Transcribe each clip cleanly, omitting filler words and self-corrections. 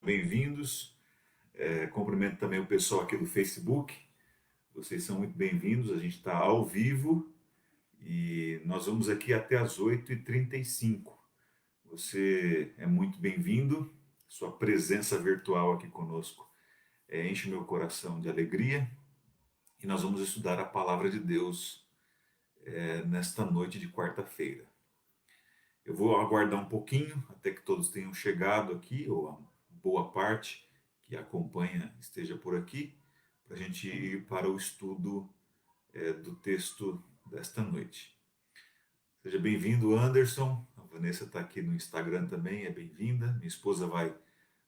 Bem-vindos. Cumprimento também o pessoal aqui do Facebook. Vocês são muito bem-vindos. A gente está ao vivo e nós vamos aqui até às 8h35. Você é muito bem-vindo. Sua presença virtual aqui conosco enche meu coração de alegria. E nós vamos estudar a palavra de Deus nesta noite de quarta-feira. Eu vou aguardar um pouquinho até que todos tenham chegado aqui, ou a boa parte que acompanha esteja por aqui, para a gente ir para o estudo do texto desta noite. Seja bem-vindo, Anderson. A Vanessa está aqui no Instagram também, é bem-vinda. Minha esposa vai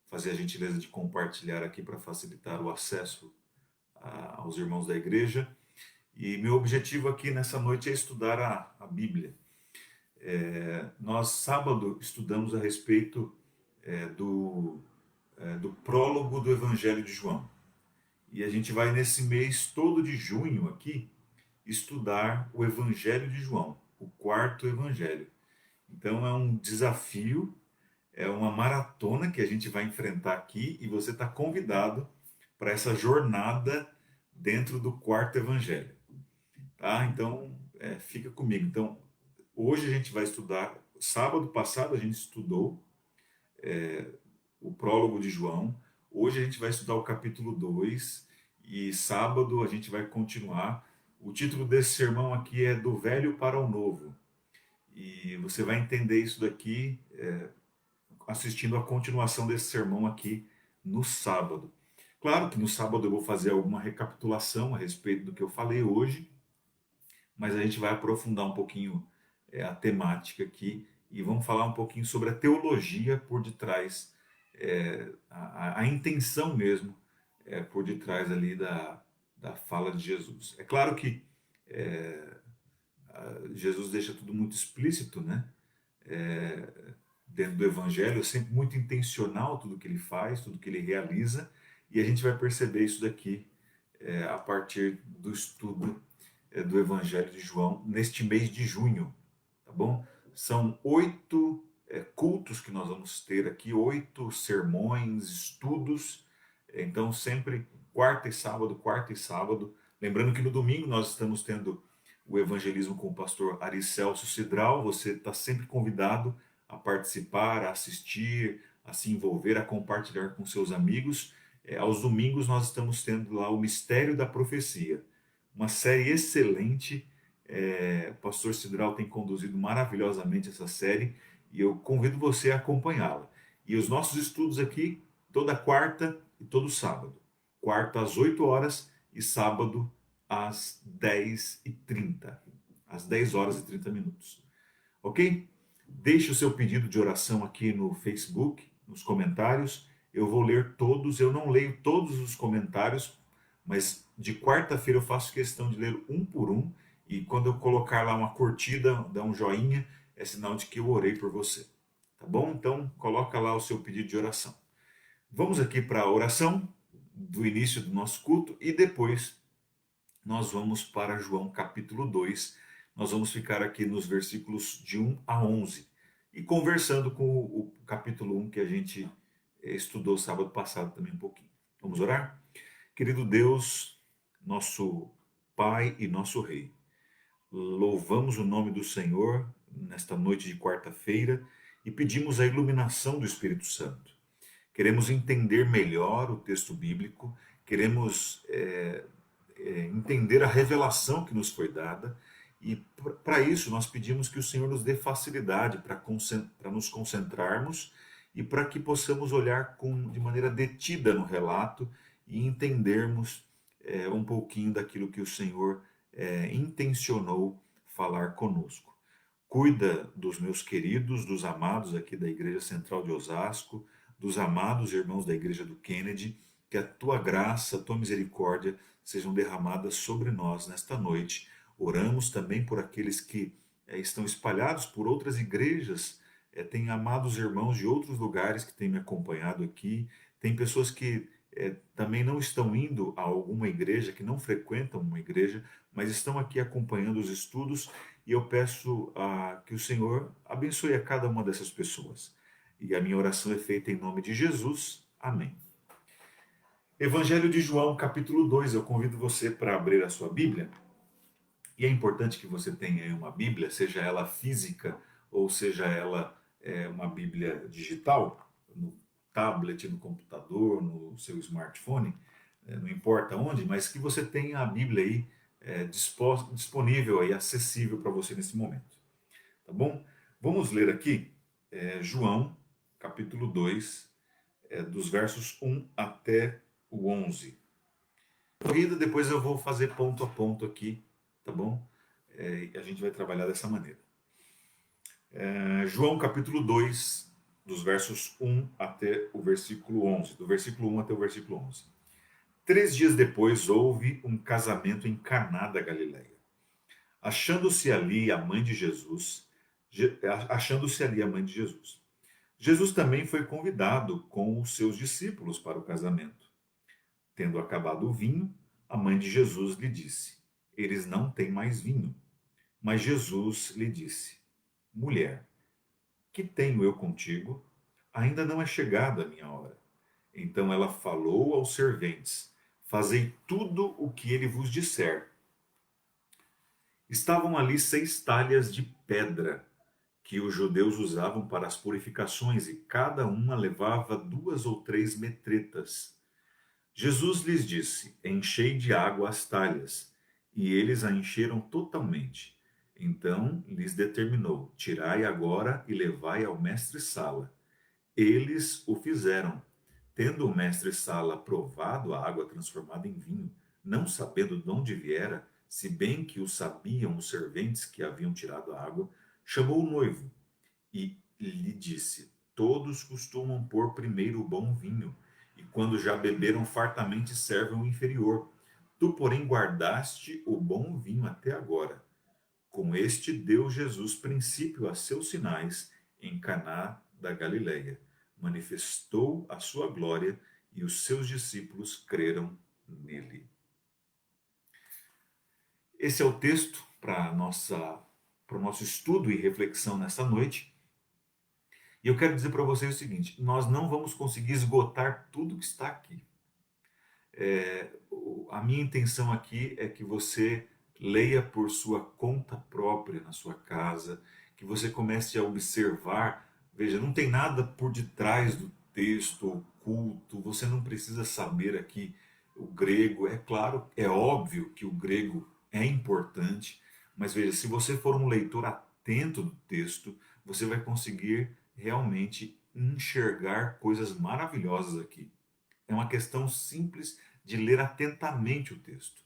fazer a gentileza de compartilhar aqui para facilitar o acesso aos irmãos da igreja. E meu objetivo aqui nessa noite é estudar a Bíblia. Nós, sábado, estudamos a respeito do prólogo do Evangelho de João. E a gente vai, nesse mês todo de junho aqui, estudar o Evangelho de João, o quarto Evangelho. Então é um desafio, é uma maratona que a gente vai enfrentar aqui e você está convidado para essa jornada dentro do quarto Evangelho. Tá? Então, fica comigo. Então, hoje a gente vai estudar, sábado passado a gente estudou o prólogo de João, hoje a gente vai estudar o capítulo 2 e sábado a gente vai continuar. O título desse sermão aqui é Do Velho para o Novo. E você vai entender isso daqui assistindo a continuação desse sermão aqui no sábado. Claro que no sábado eu vou fazer alguma recapitulação a respeito do que eu falei hoje, mas a gente vai aprofundar um pouquinho a temática aqui e vamos falar um pouquinho sobre a teologia por detrás, a intenção mesmo por detrás ali da fala de Jesus. É claro que Jesus deixa tudo muito explícito, né? Dentro do Evangelho, é sempre muito intencional tudo que ele faz, tudo que ele realiza, e a gente vai perceber isso daqui a partir do estudo do Evangelho de João neste mês de junho, tá bom? São 8 cultos que nós vamos ter aqui, 8 sermões, estudos, então sempre quarta e sábado. Lembrando que no domingo nós estamos tendo o evangelismo com o pastor Aricelso Cidral. Você está sempre convidado a participar, a assistir, a se envolver, a compartilhar com seus amigos. Aos domingos nós estamos tendo lá o Mistério da Profecia, uma série excelente. O pastor Cidral tem conduzido maravilhosamente essa série e eu convido você a acompanhá-la. E os nossos estudos aqui, toda quarta e todo sábado. Quarta às 8 horas e sábado às 10h30. Às 10 horas e 30 minutos. Ok? Deixe o seu pedido de oração aqui no Facebook, nos comentários. Eu vou ler todos. Eu não leio todos os comentários, mas de quarta-feira eu faço questão de ler um por um. E quando eu colocar lá uma curtida, dá um joinha, é sinal de que eu orei por você. Tá bom? Então, coloca lá o seu pedido de oração. Vamos aqui para a oração do início do nosso culto e depois nós vamos para João capítulo 2. Nós vamos ficar aqui nos versículos de 1 a 11 e conversando com o capítulo 1 que a gente estudou sábado passado também um pouquinho. Vamos orar? Querido Deus, nosso Pai e nosso Rei, louvamos o nome do Senhor nesta noite de quarta-feira e pedimos a iluminação do Espírito Santo. Queremos entender melhor o texto bíblico, queremos entender a revelação que nos foi dada e para isso nós pedimos que o Senhor nos dê facilidade para nos concentrarmos e para que possamos olhar de maneira detida no relato e entendermos um pouquinho daquilo que o Senhor intencionou falar conosco. Cuida dos meus queridos, dos amados aqui da Igreja Central de Osasco, dos amados irmãos da Igreja do Kennedy, que a tua graça, a tua misericórdia sejam derramadas sobre nós nesta noite. Oramos também por aqueles que estão espalhados por outras igrejas, tem amados irmãos de outros lugares que têm me acompanhado aqui, tem pessoas que também não estão indo a alguma igreja, que não frequentam uma igreja, mas estão aqui acompanhando os estudos e eu peço que o Senhor abençoe a cada uma dessas pessoas. E a minha oração é feita em nome de Jesus. Amém. Evangelho de João, capítulo 2. Eu convido você para abrir a sua Bíblia. E é importante que você tenha aí uma Bíblia, seja ela física ou seja ela uma Bíblia digital, no tablet, no computador, no seu smartphone, não importa onde, mas que você tenha a Bíblia aí disponível aí, acessível para você nesse momento. Tá bom? Vamos ler aqui João, capítulo 2, dos versos 1 até o 11. Corrida, depois eu vou fazer ponto a ponto aqui, tá bom? A gente vai trabalhar dessa maneira. João capítulo 2, dos versos 1 até o versículo 11. Do versículo 1 até o versículo 11. 3 dias depois houve um casamento em Caná da Galileia. Achando-se ali a mãe de Jesus, Jesus também foi convidado com os seus discípulos para o casamento. Tendo acabado o vinho, a mãe de Jesus lhe disse: Eles não têm mais vinho. Mas Jesus lhe disse: Mulher, que tenho eu contigo? Ainda não é chegada a minha hora. Então ela falou aos serventes: Fazei tudo o que ele vos disser. Estavam ali 6 talhas de pedra que os judeus usavam para as purificações, e cada uma levava 2 ou 3 metretas. Jesus lhes disse: Enchei de água as talhas. E eles a encheram totalmente. Então lhes determinou: Tirai agora e levai ao mestre-sala. Eles o fizeram. Tendo o mestre-sala provado a água transformada em vinho, não sabendo de onde viera, se bem que o sabiam os serventes que haviam tirado a água, chamou o noivo e lhe disse: Todos costumam pôr primeiro o bom vinho, e quando já beberam fartamente servem o inferior. Tu, porém, guardaste o bom vinho até agora. Com este deu Jesus princípio a seus sinais em Caná da Galileia. Manifestou a sua glória e os seus discípulos creram nele. Esse é o texto para o nosso estudo e reflexão nesta noite. E eu quero dizer para vocês o seguinte: nós não vamos conseguir esgotar tudo que está aqui. A minha intenção aqui é que você leia por sua conta própria na sua casa, que você comece a observar. Veja, não tem nada por detrás do texto oculto, você não precisa saber aqui o grego. É claro, é óbvio que o grego é importante, mas veja, se você for um leitor atento do texto, você vai conseguir realmente enxergar coisas maravilhosas aqui. É uma questão simples de ler atentamente o texto.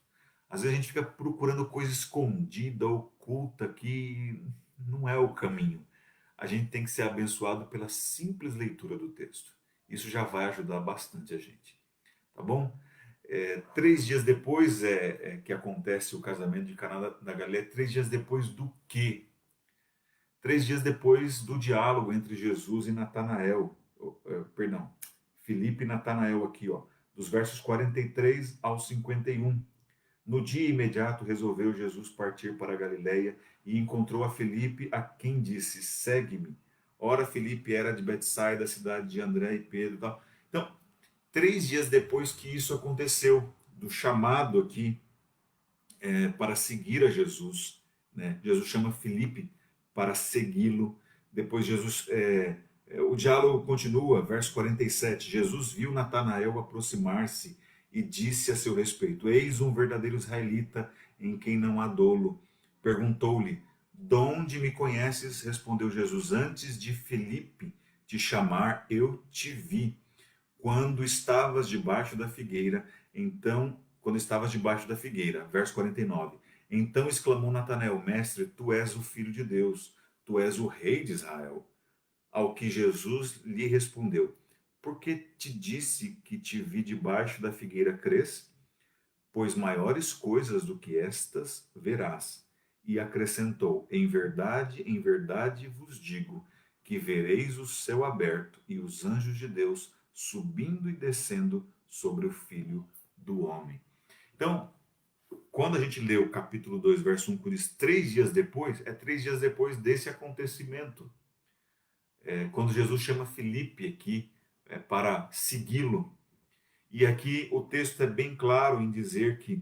Às vezes a gente fica procurando coisa escondida, oculta, que não é o caminho. A gente tem que ser abençoado pela simples leitura do texto. Isso já vai ajudar bastante a gente. Tá bom? 3 dias depois que acontece o casamento de Caná da Galileia. 3 dias depois do quê? 3 dias depois do diálogo entre Jesus e Natanael. Perdão, Filipe e Natanael aqui, ó, dos versos 43 ao 51. No dia imediato resolveu Jesus partir para a Galileia e encontrou a Filipe, a quem disse: Segue-me. Ora, Filipe era de Betsaida, da cidade de André e Pedro e tal. Então, 3 dias depois que isso aconteceu, do chamado aqui para seguir a Jesus, né? Jesus chama Filipe para segui-lo. Depois o diálogo continua, verso 47. Jesus viu Natanael aproximar-se e disse a seu respeito: Eis um verdadeiro israelita em quem não há dolo. Perguntou-lhe: De onde me conheces? Respondeu Jesus: Antes de Filipe te chamar, eu te vi quando estavas debaixo da figueira. Verso 49. Então exclamou Natanael: Mestre, tu és o filho de Deus, tu és o rei de Israel. Ao que Jesus lhe respondeu: Por que te disse que te vi debaixo da figueira, crês? Pois maiores coisas do que estas verás. E acrescentou: em verdade vos digo, que vereis o céu aberto e os anjos de Deus subindo e descendo sobre o Filho do Homem. Então, quando a gente lê o capítulo 2, verso 1, que diz 3 dias depois, é 3 dias depois desse acontecimento. Quando Jesus chama Filipe aqui para segui-lo. E aqui o texto é bem claro em dizer que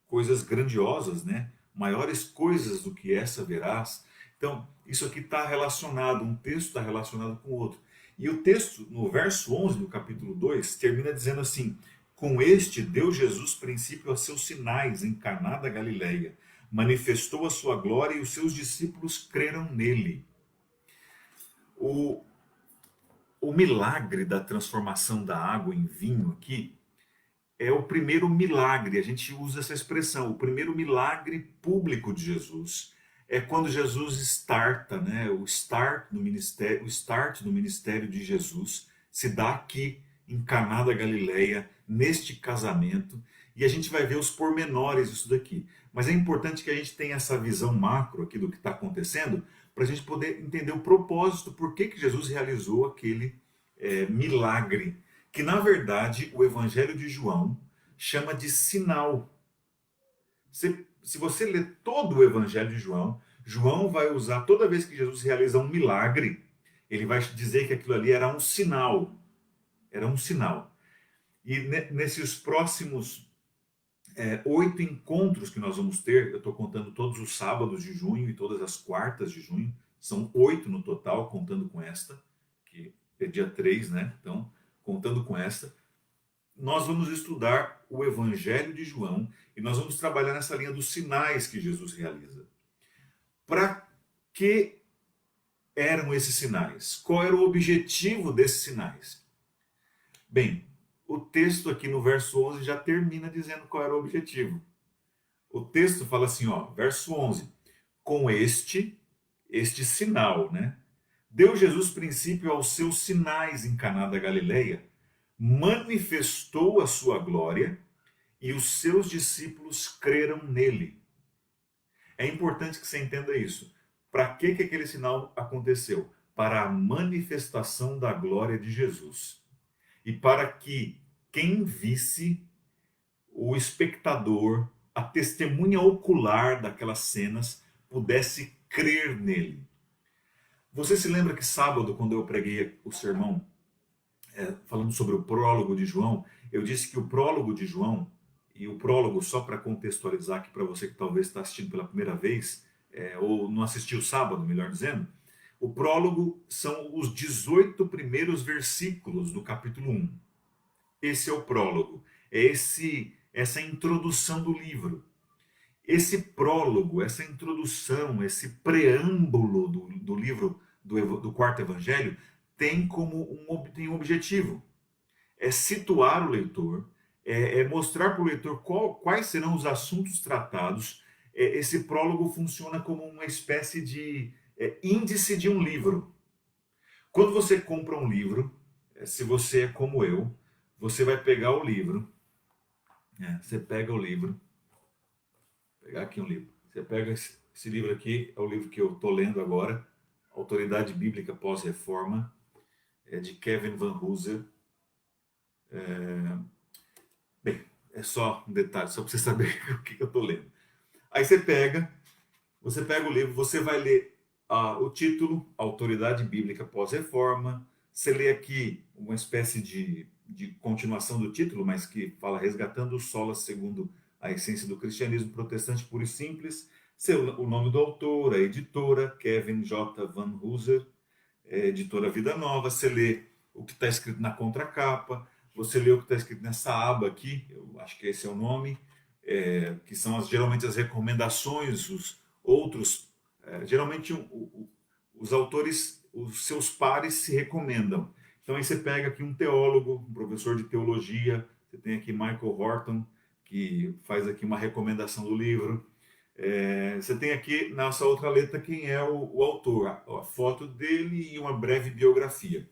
coisas grandiosas, né? Maiores coisas do que essa verás. Então, isso aqui está relacionado, um texto está relacionado com o outro. E o texto, no verso 11 do capítulo 2, termina dizendo assim: com este deu Jesus princípio a seus sinais em Caná da Galileia. Manifestou a sua glória e os seus discípulos creram nele. O, o milagre da transformação da água em vinho aqui é o primeiro milagre, a gente usa essa expressão, o primeiro milagre público de Jesus. É quando Jesus starta, né, o start do ministério de Jesus se dá aqui em Caná da Galileia, neste casamento, e a gente vai ver os pormenores disso daqui. Mas é importante que a gente tenha essa visão macro aqui do que está acontecendo, para a gente poder entender o propósito, por que Jesus realizou aquele milagre, que na verdade o Evangelho de João chama de sinal. Se você ler todo o Evangelho de João, João vai usar, toda vez que Jesus realiza um milagre, ele vai dizer que aquilo ali era um sinal. Era um sinal. E nesses próximos 8 encontros que nós vamos ter, eu estou contando todos os sábados de junho e todas as quartas de junho, são 8 no total, contando com esta, que é dia 3, né? Então, contando com esta, nós vamos estudar o Evangelho de João e nós vamos trabalhar nessa linha dos sinais que Jesus realiza. Para que eram esses sinais? Qual era o objetivo desses sinais? Bem, o texto aqui no verso 11 já termina dizendo qual era o objetivo. O texto fala assim, ó, verso 11: com este sinal, né? Deu Jesus princípio aos seus sinais em Caná da Galileia, manifestou a sua glória e os seus discípulos creram nele. É importante que você entenda isso. Para que aquele sinal aconteceu? Para a manifestação da glória de Jesus. E para que quem visse, o espectador, a testemunha ocular daquelas cenas, pudesse crer nele. Você se lembra que sábado, quando eu preguei o sermão falando sobre o prólogo de João, eu disse que o prólogo de João, e o prólogo, só para contextualizar aqui para você que talvez está assistindo pela primeira vez, ou não assistiu sábado, melhor dizendo, o prólogo são os 18 primeiros versículos do capítulo 1. Esse é o prólogo, é essa introdução do livro. Esse prólogo, essa introdução, esse preâmbulo do livro do quarto evangelho tem um objetivo. É situar o leitor, mostrar para o leitor quais serão os assuntos tratados. Esse prólogo funciona como uma espécie de índice de um livro. Quando você compra um livro, se você é como eu, você vai pegar o livro, você pega o livro, vou pegar aqui um livro, você pega esse livro aqui, é o livro que eu estou lendo agora, Autoridade Bíblica Pós-Reforma, de Kevin Van Hooser. Bem, é só um detalhe, só para você saber o que eu estou lendo. Aí você pega o livro, você vai ler o título, Autoridade Bíblica Pós-Reforma. Você lê aqui uma espécie de continuação do título, mas que fala Resgatando o Solas segundo a essência do cristianismo protestante puro e simples. O nome do autor, a editora, Kevin J. Van Hooser, editora Vida Nova. Você lê o que está escrito na contracapa, você lê o que está escrito nessa aba aqui, eu acho que esse é o nome, que são geralmente as recomendações, os outros, geralmente os autores, os seus pares se recomendam. Então aí você pega aqui um teólogo, um professor de teologia, você tem aqui Michael Horton, que faz aqui uma recomendação do livro. Você tem aqui nessa outra letra quem é o autor, a foto dele e uma breve biografia.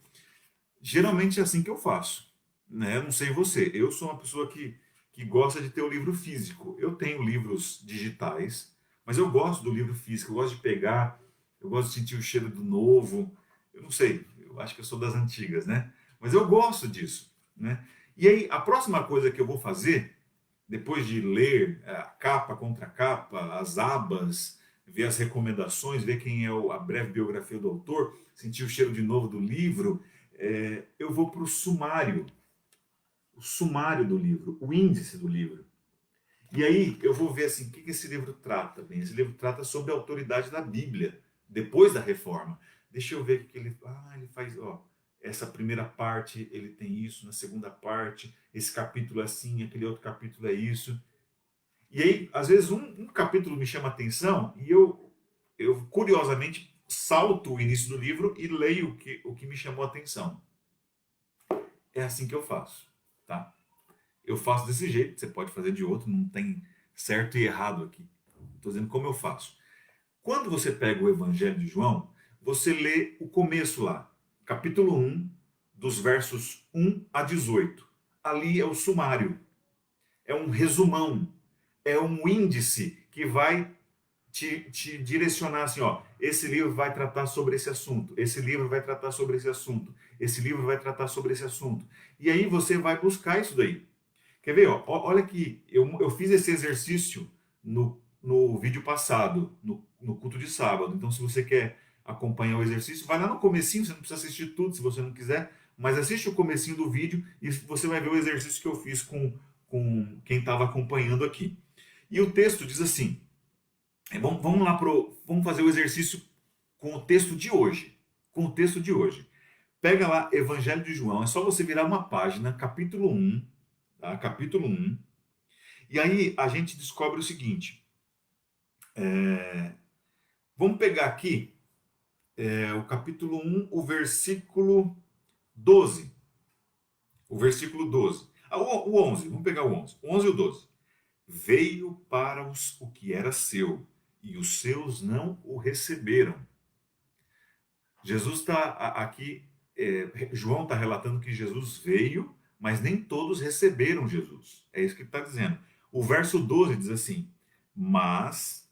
Geralmente é assim que eu faço, né? Eu não sei você, eu sou uma pessoa que gosta de ter o livro físico. Eu tenho livros digitais, mas eu gosto do livro físico, eu gosto de pegar, eu gosto de sentir o cheiro do novo. Eu não sei, eu acho que eu sou das antigas, né? Mas eu gosto disso, né? E aí, a próxima coisa que eu vou fazer, depois de ler a capa, contra capa, as abas, ver as recomendações, ver quem é a breve biografia do autor, sentir o cheiro de novo do livro, eu vou para o sumário do livro, o índice do livro. E aí eu vou ver assim, o que esse livro trata. Bem, esse livro trata sobre a autoridade da Bíblia, depois da reforma. Deixa eu ver o que ele... ele faz... essa primeira parte ele tem isso, na segunda parte, esse capítulo é assim, aquele outro capítulo é isso. E aí, às vezes, um capítulo me chama a atenção e eu curiosamente salto o início do livro e leio o que me chamou a atenção. É assim que eu faço, tá? Eu faço desse jeito, você pode fazer de outro, não tem certo e errado aqui. Estou dizendo como eu faço. Quando você pega o Evangelho de João, você lê o começo lá, capítulo 1, dos versos 1 a 18. Ali é o sumário, é um resumão, é um índice que vai te direcionar assim, ó, esse livro vai tratar sobre esse assunto, esse livro vai tratar sobre esse assunto, esse livro vai tratar sobre esse assunto. E aí você vai buscar isso daí. Quer ver? Ó, olha aqui, eu fiz esse exercício no vídeo passado, no culto de sábado. Então, se você quer acompanhar o exercício, vai lá no comecinho, você não precisa assistir tudo se você não quiser, mas assiste o comecinho do vídeo e você vai ver o exercício que eu fiz com quem estava acompanhando aqui. E o texto diz assim, vamos lá vamos fazer o exercício com o texto de hoje. Com o texto de hoje. Pega lá Evangelho de João, é só você virar uma página, capítulo 1, tá? Capítulo 1. E aí a gente descobre o seguinte. Vamos pegar aqui o capítulo 1, o versículo 12. O versículo 12. O 11, vamos pegar o 11. O 11 e o 12. Veio para o que era seu, e os seus não o receberam. Jesus está aqui, João está relatando que Jesus veio, mas nem todos receberam Jesus. É isso que ele está dizendo. O verso 12 diz assim, mas,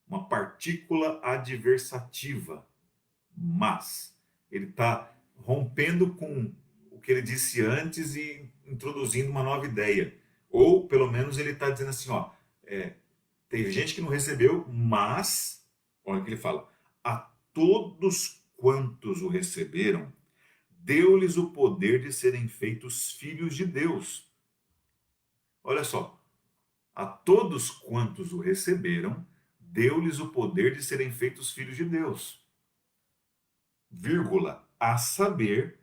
uma partícula adversativa, mas. Ele está rompendo com o que ele disse antes e introduzindo uma nova ideia. Ou, pelo menos, ele está dizendo assim, ó, teve gente que não recebeu, mas, olha o que ele fala, a todos quantos o receberam, deu-lhes o poder de serem feitos filhos de Deus. Olha só, a todos quantos o receberam, deu-lhes o poder de serem feitos filhos de Deus. Vírgula, a saber,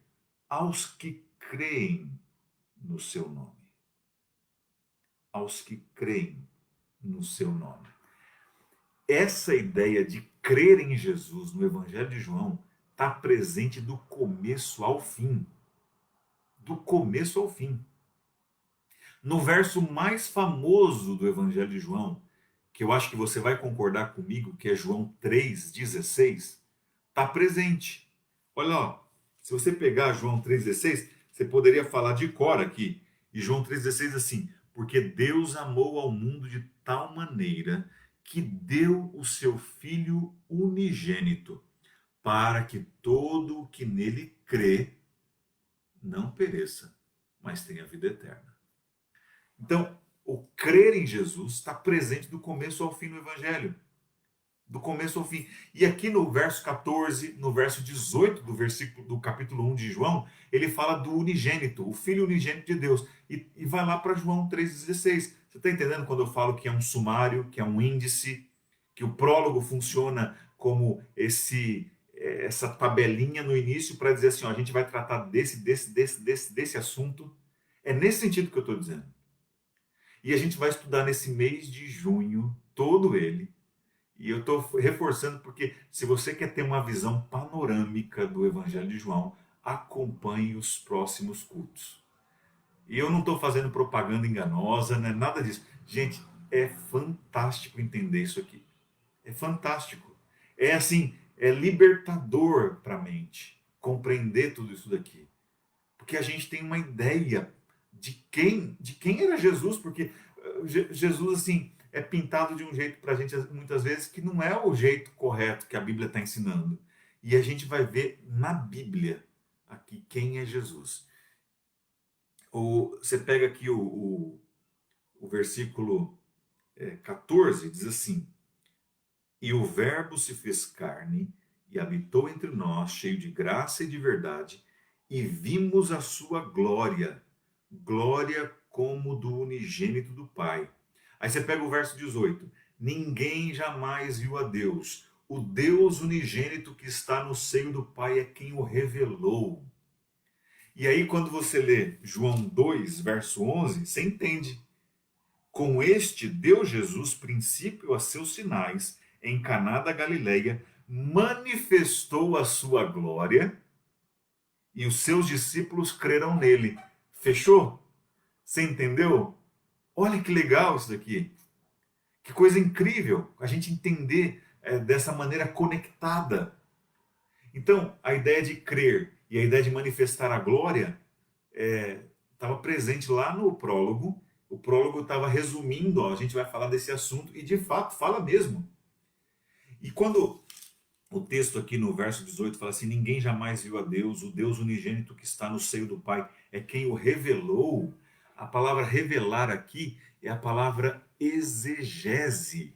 aos que creem no seu nome. Aos que creem no seu nome. Essa ideia de crer em Jesus no Evangelho de João está presente do começo ao fim. Do começo ao fim. No verso mais famoso do Evangelho de João, que eu acho que você vai concordar comigo, que é João 3,16, está presente. Olha lá, se você pegar João 3,16, você poderia falar de cor aqui. E João 3,16 assim, porque Deus amou ao mundo de tal maneira que deu o seu Filho unigênito, para que todo o que nele crê não pereça, mas tenha vida eterna. Então, o crer em Jesus está presente do começo ao fim no Evangelho. Do começo ao fim. E aqui no verso 14, no verso 18 do capítulo 1 de João, ele fala do unigênito, o Filho unigênito de Deus. E vai lá para João 3,16. Você está entendendo quando eu falo que é um sumário, que é um índice, que o prólogo funciona como essa tabelinha no início para dizer assim, ó, a gente vai tratar desse assunto. É nesse sentido que eu estou dizendo. E a gente vai estudar nesse mês de junho, todo ele. E eu estou reforçando porque se você quer ter uma visão panorâmica do Evangelho de João, acompanhe os próximos cultos. E eu não estou fazendo propaganda enganosa, né? Nada disso. Gente, é fantástico entender isso aqui. É fantástico. É assim, é libertador para a mente compreender tudo isso daqui. Porque a gente tem uma ideia de quem era Jesus, porque Jesus assim é pintado de um jeito para a gente muitas vezes que não é o jeito correto que a Bíblia está ensinando. E a gente vai ver na Bíblia aqui quem é Jesus. Você pega aqui o versículo 14, diz assim, E o Verbo se fez carne e habitou entre nós, cheio de graça e de verdade, e vimos a sua glória, glória como do unigênito do Pai. Aí você pega o verso 18: ninguém jamais viu a Deus. O Deus unigênito que está no seio do Pai é quem o revelou. E aí, quando você lê João 2, verso 11, você entende. Com este deu Jesus princípio a seus sinais em Caná da Galileia, manifestou a sua glória e os seus discípulos creram nele. Fechou? Você entendeu? Olha que legal isso daqui. Que coisa incrível a gente entender dessa maneira conectada. Então, a ideia de crer e a ideia de manifestar a glória estava presente lá no prólogo. O prólogo estava resumindo, ó, a gente vai falar desse assunto, e de fato fala mesmo. E quando o texto aqui no verso 18 fala assim: ninguém jamais viu a Deus, o Deus unigênito que está no seio do Pai é quem o revelou. A palavra revelar aqui é a palavra exegese.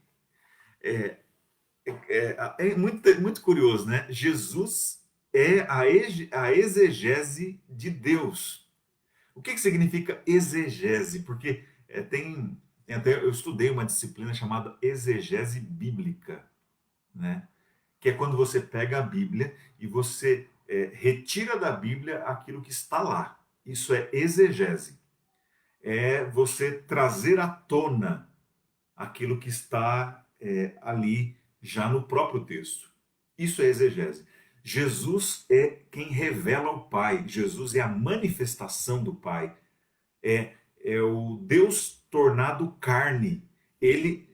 É muito curioso, né? Jesus é a exegese de Deus. O que significa exegese? Porque tem até, eu estudei uma disciplina chamada exegese bíblica, né? Que é quando você pega a Bíblia e você retira da Bíblia aquilo que está lá. Isso é exegese. É você trazer à tona aquilo que está ali já no próprio texto. Isso é exegese. Jesus é quem revela o Pai. Jesus é a manifestação do Pai. É o Deus tornado carne.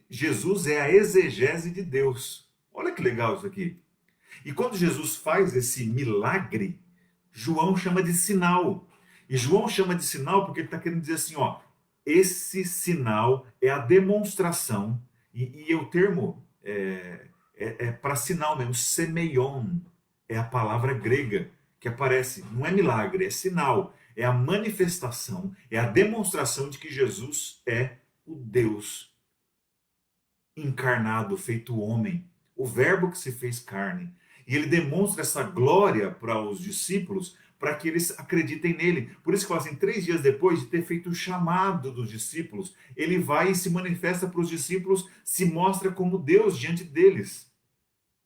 Jesus é a exegese de Deus. Olha que legal isso aqui. E quando Jesus faz esse milagre, João chama de sinal. E João chama de sinal porque ele está querendo dizer assim, ó, esse sinal é a demonstração, e o termo é para sinal mesmo, semeion, é a palavra grega que aparece, não é milagre, é sinal, é a manifestação, é a demonstração de que Jesus é o Deus encarnado, feito homem, o Verbo que se fez carne. E ele demonstra essa glória para os discípulos, para que eles acreditem nele. Por isso que fala assim, 3 dias depois de ter feito o chamado dos discípulos, ele vai e se manifesta para os discípulos, se mostra como Deus diante deles,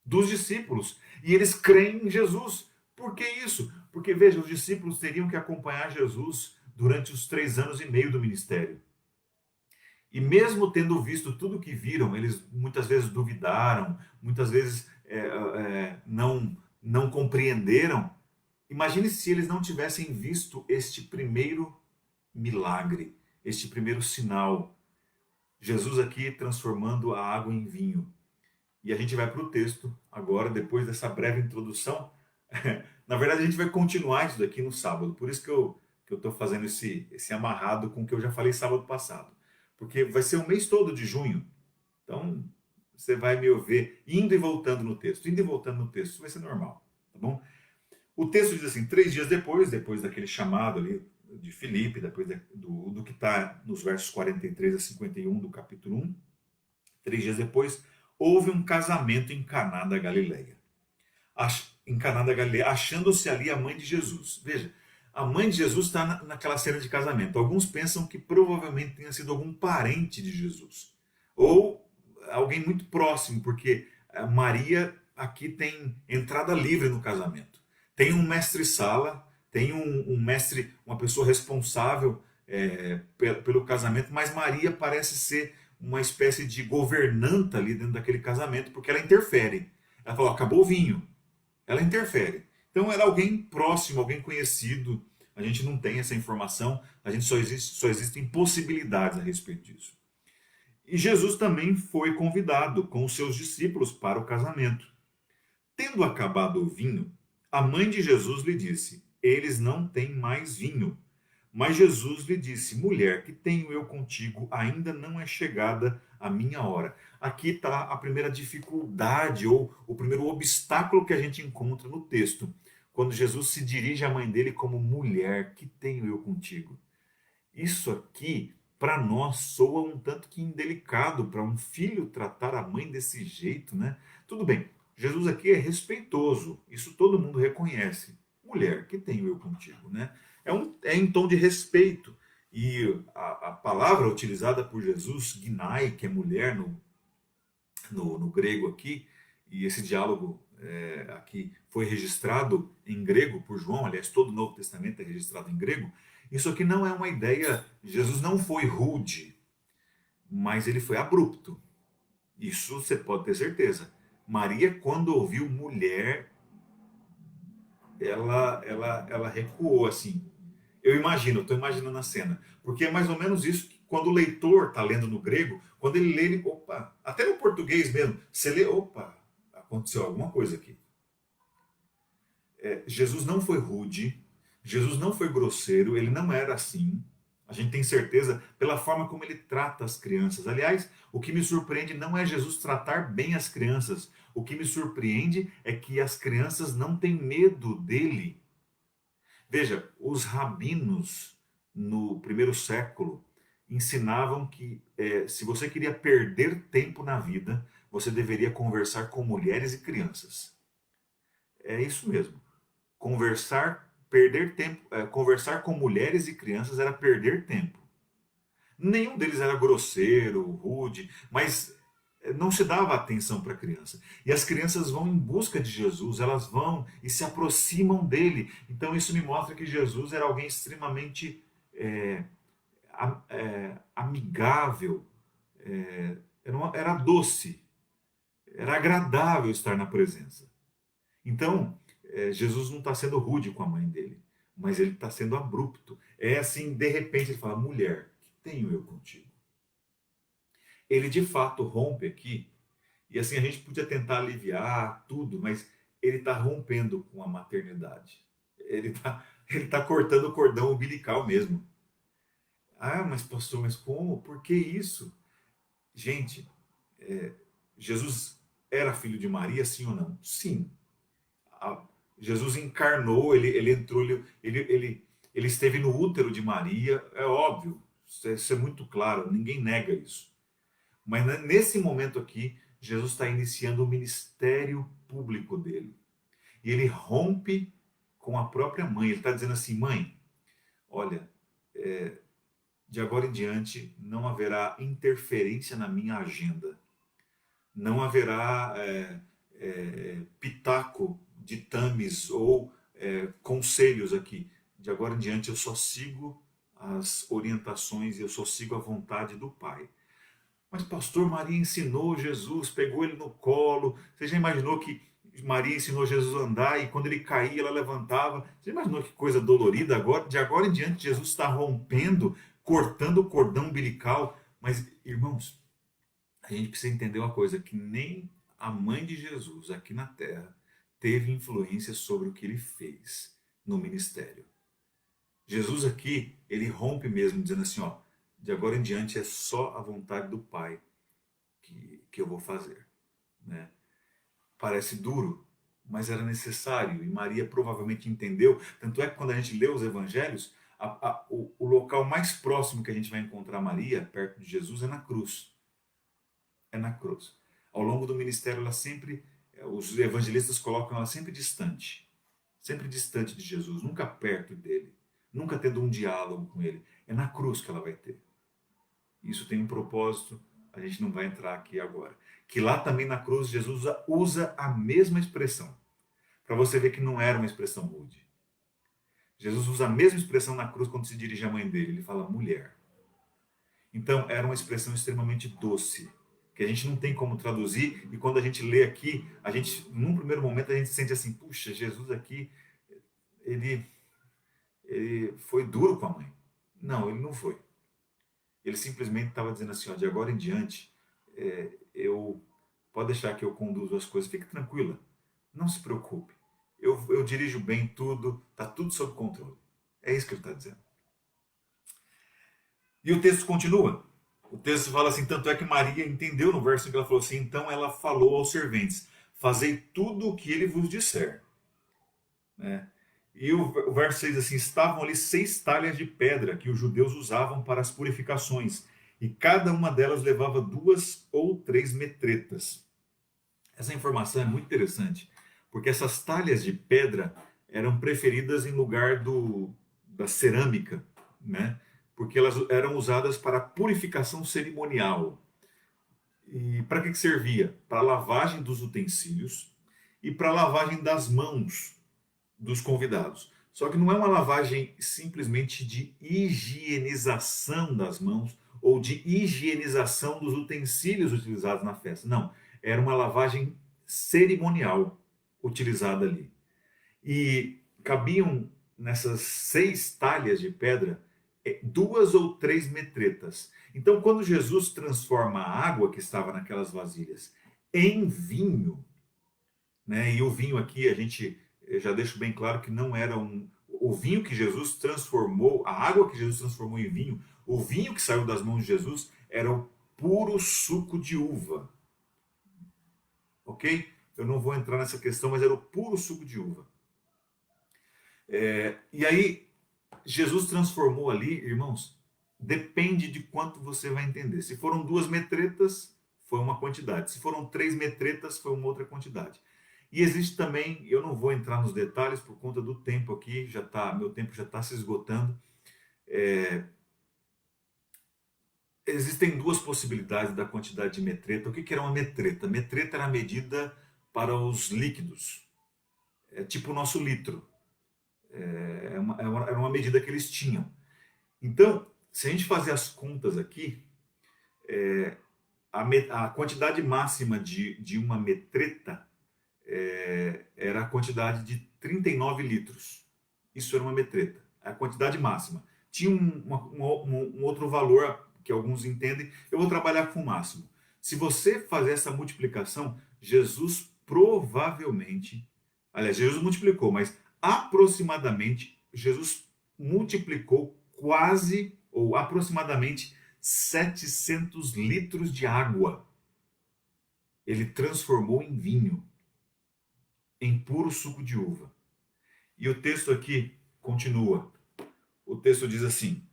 dos discípulos. E eles creem em Jesus. Por que isso? Porque, veja, os discípulos teriam que acompanhar Jesus durante os 3 anos e meio do ministério. E mesmo tendo visto tudo o que viram, eles muitas vezes duvidaram, muitas vezes não compreenderam. Imagine se eles não tivessem visto este primeiro milagre, este primeiro sinal. Jesus aqui transformando a água em vinho. E a gente vai para o texto agora, depois dessa breve introdução. Na verdade, a gente vai continuar isso daqui no sábado. Por isso que eu estou fazendo esse amarrado com o que eu já falei sábado passado. Porque vai ser o mês todo de junho. Então, você vai me ouvir indo e voltando no texto. Indo e voltando no texto. Isso vai ser normal. Tá bom? O texto diz assim, 3 dias depois daquele chamado ali de Filipe, depois do que está nos versos 43 a 51 do capítulo 1, 3 dias depois, houve um casamento em Caná da Galileia. Em Caná da Galileia, achando-se ali a mãe de Jesus. Veja, a mãe de Jesus está naquela cena de casamento. Alguns pensam que provavelmente tenha sido algum parente de Jesus. Ou alguém muito próximo, porque Maria aqui tem entrada livre no casamento. Tem um mestre-sala, tem um mestre, uma pessoa responsável pelo casamento, mas Maria parece ser uma espécie de governanta ali dentro daquele casamento, porque ela interfere. Ela fala, acabou o vinho. Ela interfere. Então era alguém próximo, alguém conhecido. A gente não tem essa informação, a gente só existem possibilidades a respeito disso. E Jesus também foi convidado com os seus discípulos para o casamento. Tendo acabado o vinho, a mãe de Jesus lhe disse: eles não têm mais vinho. Mas Jesus lhe disse: mulher, que tenho eu contigo, ainda não é chegada a minha hora. Aqui está a primeira dificuldade, ou o primeiro obstáculo que a gente encontra no texto, quando Jesus se dirige à mãe dele como mulher, que tenho eu contigo. Isso aqui para nós soa um tanto que indelicado para um filho tratar a mãe desse jeito, né? Tudo bem, Jesus aqui é respeitoso, isso todo mundo reconhece. Mulher, que tenho eu contigo, né? É em tom de respeito. E a palavra utilizada por Jesus, gnai, que é mulher no grego aqui, e esse diálogo aqui foi registrado em grego por João, aliás, todo o Novo Testamento é registrado em grego. Isso aqui não é uma ideia, Jesus não foi rude, mas ele foi abrupto. Isso você pode ter certeza. Maria, quando ouviu mulher, ela recuou assim. Eu imagino, estou imaginando a cena. Porque é mais ou menos isso que quando o leitor está lendo no grego, quando ele lê, ele, opa, até no português mesmo, você lê, opa, aconteceu alguma coisa aqui. Jesus não foi rude, Jesus não foi grosseiro, ele não era assim. A gente tem certeza pela forma como ele trata as crianças. Aliás, o que me surpreende não é Jesus tratar bem as crianças. O que me surpreende é que as crianças não têm medo dele. Veja, os rabinos no primeiro século ensinavam que se você queria perder tempo na vida, você deveria conversar com mulheres e crianças. É isso mesmo. Perder tempo, conversar com mulheres e crianças era perder tempo. Nenhum deles era grosseiro, rude, mas não se dava atenção para a criança. E as crianças vão em busca de Jesus, elas vão e se aproximam dele. Então isso me mostra que Jesus era alguém extremamente amigável, era doce, era agradável estar na presença. Então, Jesus não está sendo rude com a mãe dele, mas ele está sendo abrupto. É assim, de repente ele fala, mulher, que tenho eu contigo? Ele de fato rompe aqui, e assim a gente podia tentar aliviar tudo, mas ele está rompendo com a maternidade. Ele tá cortando o cordão umbilical mesmo. Ah, mas pastor, mas como? Por que isso? Gente, Jesus era filho de Maria, sim ou não? Sim. A- Jesus encarnou, ele entrou, ele esteve no útero de Maria, é óbvio, isso é muito claro, ninguém nega isso. Mas nesse momento aqui, Jesus está iniciando o ministério público dele. E ele rompe com a própria mãe. Ele está dizendo assim, mãe, olha, de agora em diante não haverá interferência na minha agenda. Não haverá pitaco, ditames ou conselhos aqui. De agora em diante eu só sigo as orientações e eu só sigo a vontade do Pai. Mas pastor, Maria ensinou Jesus, pegou ele no colo. Você já imaginou que Maria ensinou Jesus a andar e quando ele caía ela levantava? Você imaginou que coisa dolorida agora? De agora em diante Jesus está rompendo, cortando o cordão umbilical. Mas irmãos, a gente precisa entender uma coisa, que nem a mãe de Jesus aqui na terra teve influência sobre o que ele fez no ministério. Jesus aqui, ele rompe mesmo, dizendo assim, ó, de agora em diante é só a vontade do Pai que eu vou fazer. Né? Parece duro, mas era necessário, e Maria provavelmente entendeu. Tanto é que quando a gente lê os evangelhos, o local mais próximo que a gente vai encontrar Maria, perto de Jesus, é na cruz. É na cruz. Ao longo do ministério, ela sempre, os evangelistas colocam ela sempre distante de Jesus, nunca perto dele, nunca tendo um diálogo com ele. É na cruz que ela vai ter. Isso tem um propósito, a gente não vai entrar aqui agora. Que lá também na cruz Jesus usa a mesma expressão, para você ver que não era uma expressão rude. Jesus usa a mesma expressão na cruz quando se dirige à mãe dele, ele fala mulher. Então era uma expressão extremamente doce, que a gente não tem como traduzir, e quando a gente lê aqui, num primeiro momento a gente sente assim, puxa, Jesus aqui, ele, ele foi duro com a mãe. Não, ele não foi. Ele simplesmente estava dizendo assim, ó, de agora em diante, eu pode deixar que eu conduzo as coisas, fique tranquila, não se preocupe. Eu dirijo bem tudo, está tudo sob controle. É isso que ele está dizendo. E o texto continua. O texto fala assim, tanto é que Maria entendeu no verso que ela falou assim, então ela falou aos serventes, fazei tudo o que ele vos disser. Né? E o verso 6 assim: estavam ali 6 talhas de pedra que os judeus usavam para as purificações, e cada uma delas levava 2 ou 3 metretas. Essa informação é muito interessante, porque essas talhas de pedra eram preferidas em lugar da cerâmica, né? Porque elas eram usadas para purificação cerimonial. E para que servia? Para a lavagem dos utensílios e para a lavagem das mãos dos convidados. Só que não é uma lavagem simplesmente de higienização das mãos ou de higienização dos utensílios utilizados na festa. Não, era uma lavagem cerimonial utilizada ali. E cabiam nessas 6 talhas de pedra 2 ou 3 metretas. Então, quando Jesus transforma a água que estava naquelas vasilhas em vinho, né? E o vinho aqui a gente já deixo bem claro que não era o vinho que Jesus transformou, a água que Jesus transformou em vinho, o vinho que saiu das mãos de Jesus era o puro suco de uva, ok? Eu não vou entrar nessa questão, mas era o puro suco de uva. E aí Jesus transformou ali, irmãos, depende de quanto você vai entender. Se foram 2 metretas, foi uma quantidade. Se foram 3 metretas, foi uma outra quantidade. E existe também, eu não vou entrar nos detalhes por conta do tempo aqui, meu tempo já está se esgotando. Existem 2 possibilidades da quantidade de metreta. O que que era uma metreta? Metreta era a medida para os líquidos. É tipo o nosso litro. Era uma medida que eles tinham. Então, se a gente fazer as contas aqui, a quantidade máxima de uma metreta era a quantidade de 39 litros. Isso era uma metreta, a quantidade máxima. Tinha um outro valor que alguns entendem, eu vou trabalhar com o máximo. Se você fazer essa multiplicação, Jesus provavelmente, aliás, Jesus multiplicou, mas aproximadamente, Jesus multiplicou quase ou aproximadamente 700 litros de água. Ele transformou em vinho, em puro suco de uva. E o texto aqui continua. O texto diz assim,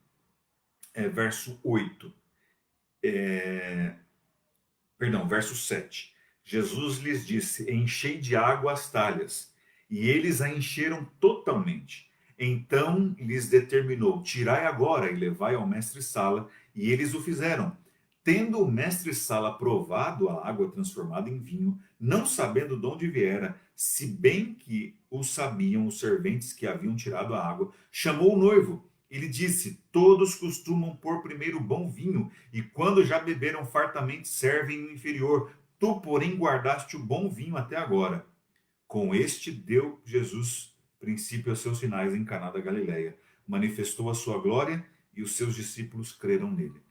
verso 8, verso 7. Jesus lhes disse: enchei de água as talhas, e eles a encheram totalmente. Então lhes determinou: tirai agora e levai ao mestre-sala, e eles o fizeram. Tendo o mestre-sala provado a água transformada em vinho, não sabendo de onde viera, se bem que o sabiam os serventes que haviam tirado a água, chamou o noivo. E lhe disse: todos costumam pôr primeiro bom vinho, e quando já beberam fartamente, servem o inferior. Tu, porém, guardaste o bom vinho até agora. Com este deu Jesus princípio aos seus sinais em Caná da Galileia. Manifestou a sua glória e os seus discípulos creram nele.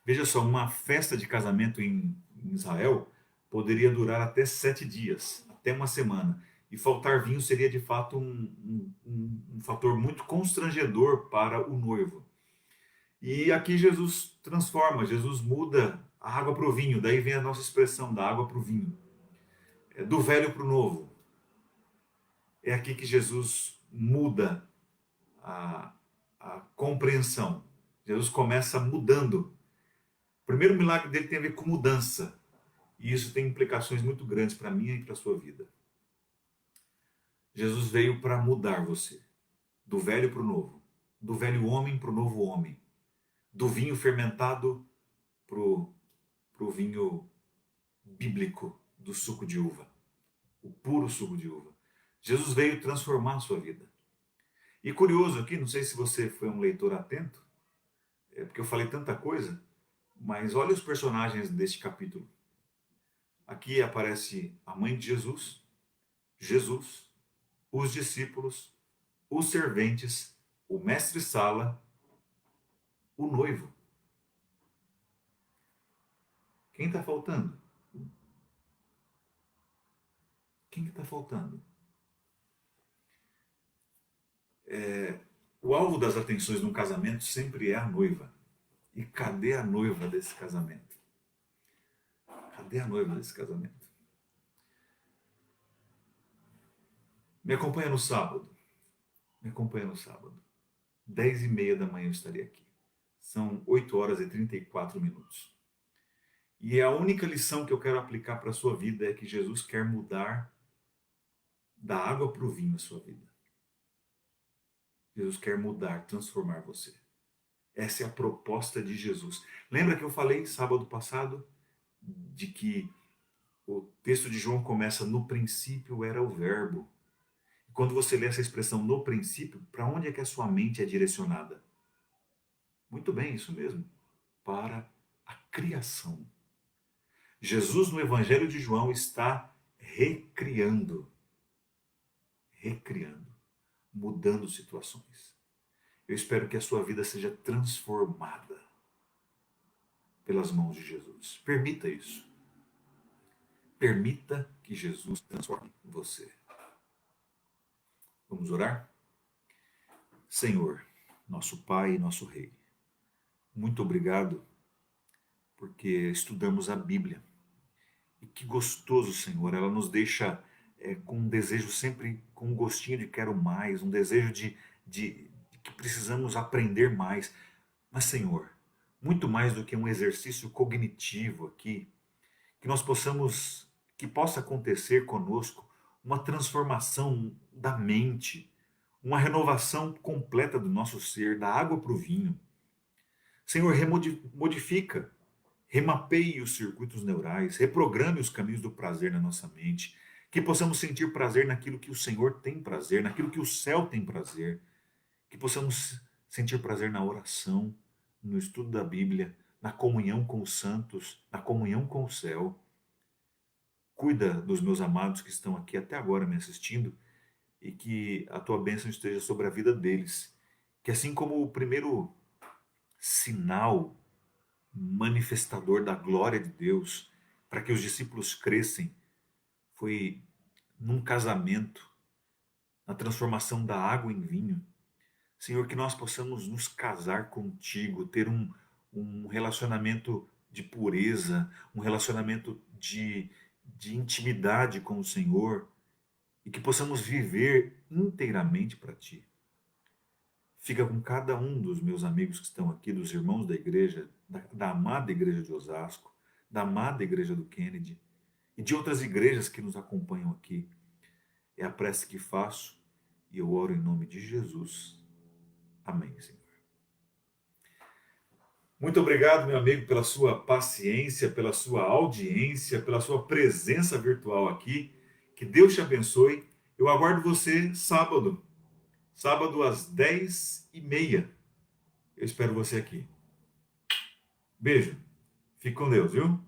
Veja só, uma festa de casamento em Israel poderia durar até 7 dias, até uma semana. E faltar vinho seria de fato um fator muito constrangedor para o noivo. E aqui Jesus transforma, Jesus muda a água para o vinho. Daí vem a nossa expressão da água para o vinho. Do velho para o novo. É aqui que Jesus muda a, a compreensão. Jesus começa mudando. O primeiro milagre dele tem a ver com mudança. E isso tem implicações muito grandes para mim e para a sua vida. Jesus veio para mudar você. Do velho para o novo. Do velho homem para o novo homem. Do vinho fermentado para o vinho bíblico do suco de uva. O puro suco de uva. Jesus veio transformar a sua vida. E curioso aqui, não sei se você foi um leitor atento, porque eu falei tanta coisa, mas olha os personagens deste capítulo. Aqui aparece a mãe de Jesus, Jesus, os discípulos, os serventes, o mestre-sala, o noivo. Quem está faltando? Quem está faltando? O alvo das atenções num casamento sempre é a noiva. E cadê a noiva desse casamento? Cadê a noiva desse casamento? Me acompanha no sábado. Me acompanha no sábado. 10h30 da manhã eu estarei aqui. São 8h34. E a única lição que eu quero aplicar para a sua vida é que Jesus quer mudar da água para o vinho a sua vida. Jesus quer mudar, transformar você. Essa é a proposta de Jesus. Lembra que eu falei sábado passado de que o texto de João começa: no princípio era o verbo. Quando você lê essa expressão no princípio, para onde é que a sua mente é direcionada? Muito bem, isso mesmo. Para a criação. Jesus no Evangelho de João está recriando, mudando situações. Eu espero que a sua vida seja transformada pelas mãos de Jesus. Permita isso. Permita que Jesus transforme você. Vamos orar? Senhor, nosso Pai e nosso Rei, muito obrigado porque estudamos a Bíblia. E que gostoso, Senhor, ela nos deixa com um desejo sempre, com um gostinho de quero mais, um desejo de que precisamos aprender mais. Mas, Senhor, muito mais do que um exercício cognitivo aqui, que nós possamos, que possa acontecer conosco uma transformação da mente, uma renovação completa do nosso ser, da água para o vinho. Senhor, modifica, remapeie os circuitos neurais, reprograme os caminhos do prazer na nossa mente, que possamos sentir prazer naquilo que o Senhor tem prazer, naquilo que o céu tem prazer, que possamos sentir prazer na oração, no estudo da Bíblia, na comunhão com os santos, na comunhão com o céu. Cuida dos meus amados que estão aqui até agora me assistindo e que a tua bênção esteja sobre a vida deles. Que assim como o primeiro sinal manifestador da glória de Deus para que os discípulos crescem foi num casamento, na transformação da água em vinho. Senhor, que nós possamos nos casar contigo, ter um relacionamento de pureza, um relacionamento de intimidade com o Senhor e que possamos viver inteiramente para ti. Fica com cada um dos meus amigos que estão aqui, dos irmãos da igreja, da amada igreja de Osasco, da amada igreja do Kennedy e de outras igrejas que nos acompanham aqui. É a prece que faço e eu oro em nome de Jesus. Amém, Senhor. Muito obrigado, meu amigo, pela sua paciência, pela sua audiência, pela sua presença virtual aqui. Que Deus te abençoe. Eu aguardo você sábado às 10h30. Eu espero você aqui. Beijo. Fique com Deus, viu?